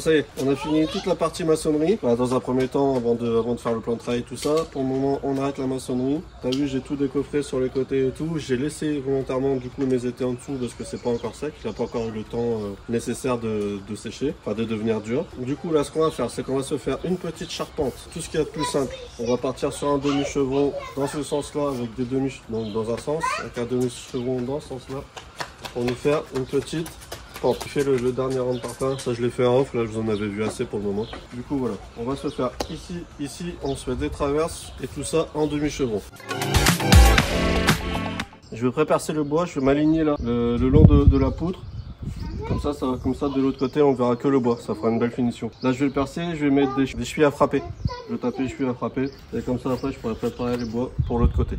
ça y est, on a fini toute la partie maçonnerie. Bah, dans un premier temps, avant de faire le plan de travail et tout ça, pour le moment on arrête la maçonnerie. T'as vu, j'ai tout décoffré sur les côtés et tout. J'ai laissé volontairement du coup mes étais en dessous parce que c'est pas encore sec. Il n'a pas encore eu le temps nécessaire de sécher, enfin de devenir dur. Du coup là ce qu'on va faire, c'est qu'on va se faire une petite charpente. Tout ce qu'il y a de plus simple. On va partir sur un demi-chevron dans ce sens-là avec des demi, donc dans un sens, avec un demi-chevron dans ce sens-là. Pour nous faire une petite pente. Tu fais le dernier rang de parpaing, ça je l'ai fait en off, là je vous en avais vu assez pour le moment. Du coup voilà, on va se faire ici, on se fait des traverses et tout ça en demi-chevron. Je vais prépercer le bois, je vais m'aligner là, le long de la poutre. Comme ça de l'autre côté on verra que le bois, ça fera une belle finition. Là je vais le percer, je vais mettre des chevilles à frapper. Je vais taper les chevilles à frapper et comme ça après je pourrai préparer les bois pour l'autre côté.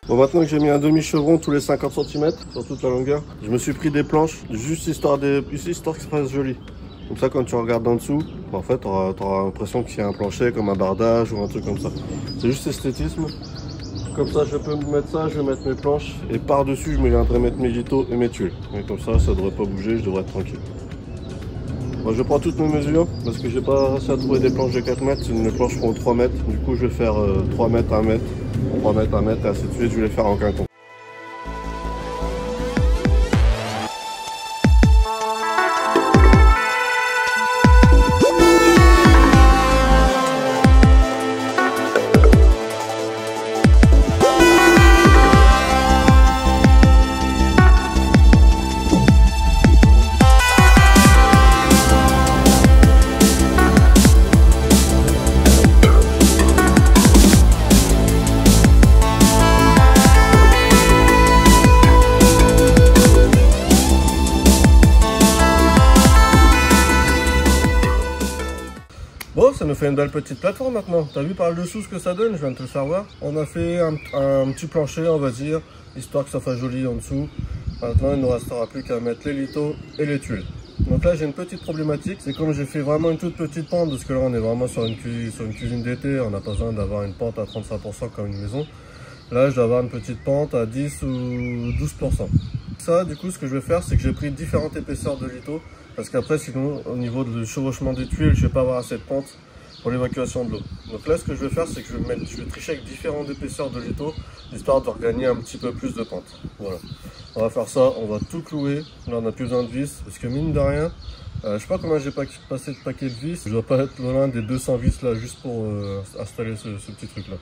Bon, maintenant que j'ai mis un demi-chevron tous les 50 cm sur toute la longueur, je me suis pris des planches juste histoire que ça fasse joli. Comme ça quand tu regardes en dessous, en fait tu auras l'impression qu'il y a un plancher comme un bardage ou un truc comme ça. C'est juste esthétisme. Comme ça je peux me mettre ça, je vais mettre mes planches et par-dessus je viendrai mettre mes gîteaux et mes tuiles. Et comme ça devrait pas bouger, je devrais être tranquille. Bon, je prends toutes mes mesures parce que j'ai pas réussi à trouver des planches de 4 mètres, mes planches font 3 mètres. Du coup je vais faire 3 mètres, 1 mètre. 3 mètres, 1 mètre et ainsi de suite, je vais les faire en quinconce. Bon, ça nous fait une belle petite plateforme maintenant. T'as vu par le dessous ce que ça donne? Je viens de te le faire voir. On a fait un petit plancher, on va dire, histoire que ça fasse joli en dessous. Maintenant, il ne nous restera plus qu'à mettre les lithos et les tuiles. Donc là, j'ai une petite problématique. C'est comme j'ai fait vraiment une toute petite pente, parce que là, on est vraiment sur une cuisine d'été. On n'a pas besoin d'avoir une pente à 35% comme une maison. Là, je dois avoir une petite pente à 10 ou 12%. Ça, du coup, ce que je vais faire, c'est que j'ai pris différentes épaisseurs de lithos. Parce qu'après, sinon, au niveau du chevauchement des tuiles, je ne vais pas avoir assez de pente pour l'évacuation de l'eau. Donc là, ce que je vais faire, c'est que je vais tricher avec différentes épaisseurs de lithos, histoire de regagner un petit peu plus de pente. Voilà. On va faire ça, on va tout clouer. Là, on n'a plus besoin de vis, parce que mine de rien, je sais pas comment j'ai passé de paquet de vis. Je dois pas être loin des 200 vis là, juste pour installer ce petit truc là.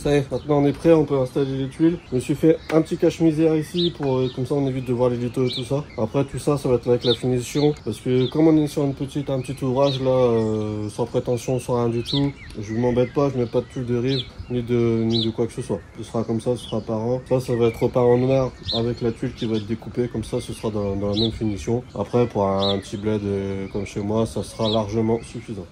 Ça y est, maintenant on est prêt, on peut installer les tuiles. Je me suis fait un petit cache-misère ici pour comme ça on évite de voir les lithos et tout ça. Après tout ça, ça va être avec la finition parce que comme on est sur un petit ouvrage là, sans prétention, sans rien du tout, je ne m'embête pas, je mets pas de tuiles de rive ni de quoi que ce soit. Ce sera comme ça, ce sera par an. Ça va être repeint en noir avec la tuile qui va être découpée comme ça, ce sera dans la même finition. Après pour un petit bled comme chez moi, ça sera largement suffisant.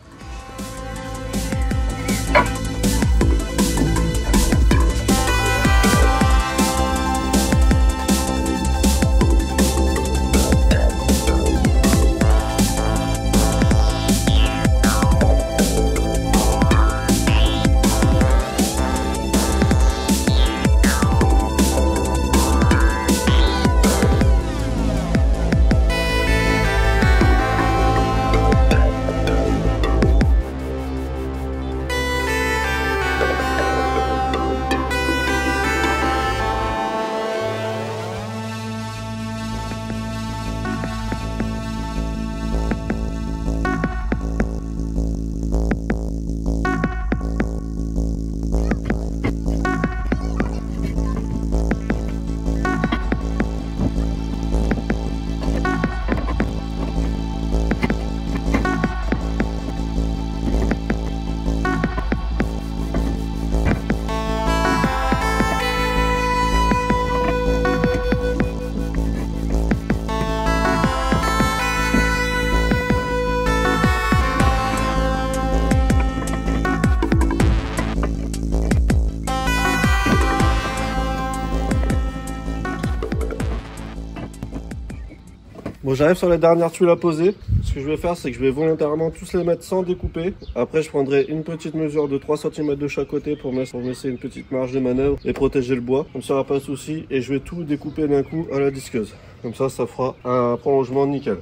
Bon, j'arrive sur la dernière tuile à poser. Ce que je vais faire, c'est que je vais volontairement tous les mettre sans découper. Après, je prendrai une petite mesure de 3 cm de chaque côté pour me laisser une petite marge de manœuvre et protéger le bois. Comme ça, il n'y aura pas de souci. Et je vais tout découper d'un coup à la disqueuse. Comme ça fera un prolongement nickel.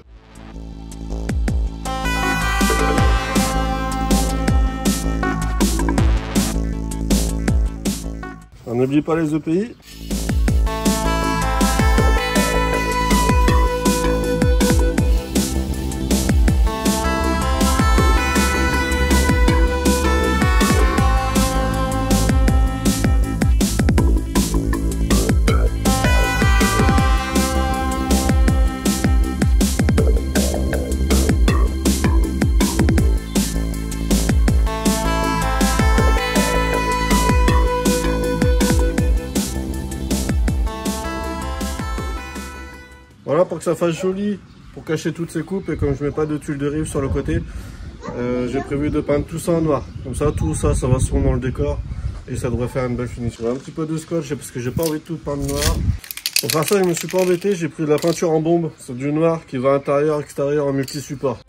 On n'oublie pas les EPI. Voilà, pour que ça fasse joli, pour cacher toutes ces coupes, et comme je mets pas de tuile de rive sur le côté, j'ai prévu de peindre tout ça en noir. Comme ça, tout ça, ça va se fondre dans le décor et ça devrait faire une belle finition. Un petit peu de scotch parce que j'ai pas envie de tout peindre noir. Pour faire ça, je me suis pas embêté, j'ai pris de la peinture en bombe, c'est du noir qui va intérieur, extérieur en multi-support.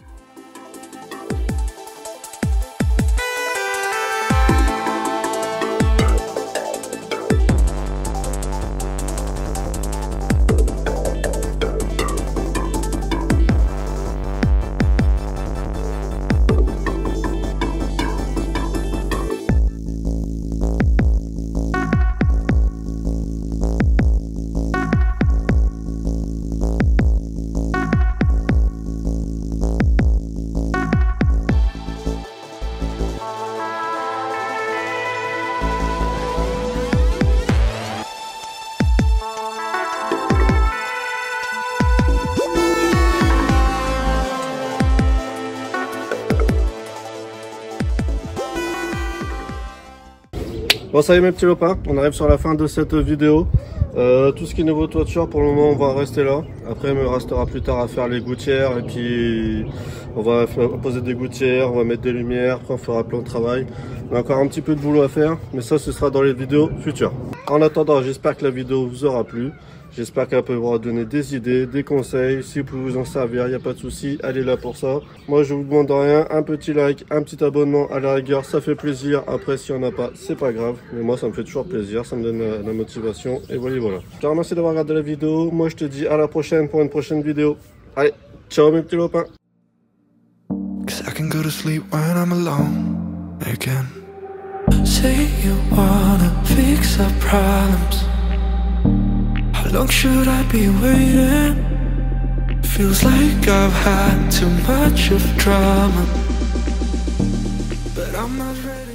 Bon, ça y est mes petits lopins, on arrive sur la fin de cette vidéo. Tout ce qui est niveau toiture, pour le moment on va rester là. Après il me restera plus tard à faire les gouttières, et puis on va poser des gouttières, on va mettre des lumières, après on fera plein de travail. On a encore un petit peu de boulot à faire, mais ça ce sera dans les vidéos futures. En attendant, j'espère que la vidéo vous aura plu. J'espère qu'elle peut vous donner des idées, des conseils. Si vous pouvez vous en servir, il n'y a pas de souci, elle est là pour ça. Moi, je vous demande rien, un petit like, un petit abonnement à la rigueur, ça fait plaisir. Après, s'il n'y en a pas, c'est pas grave. Mais moi, ça me fait toujours plaisir, ça me donne la motivation. Et voilà, voilà. Je te remercie d'avoir regardé la vidéo. Moi, je te dis à la prochaine pour une prochaine vidéo. Allez, ciao mes petits lopins. How long should I be waiting? Feels like I've had too much of drama, but I'm not ready.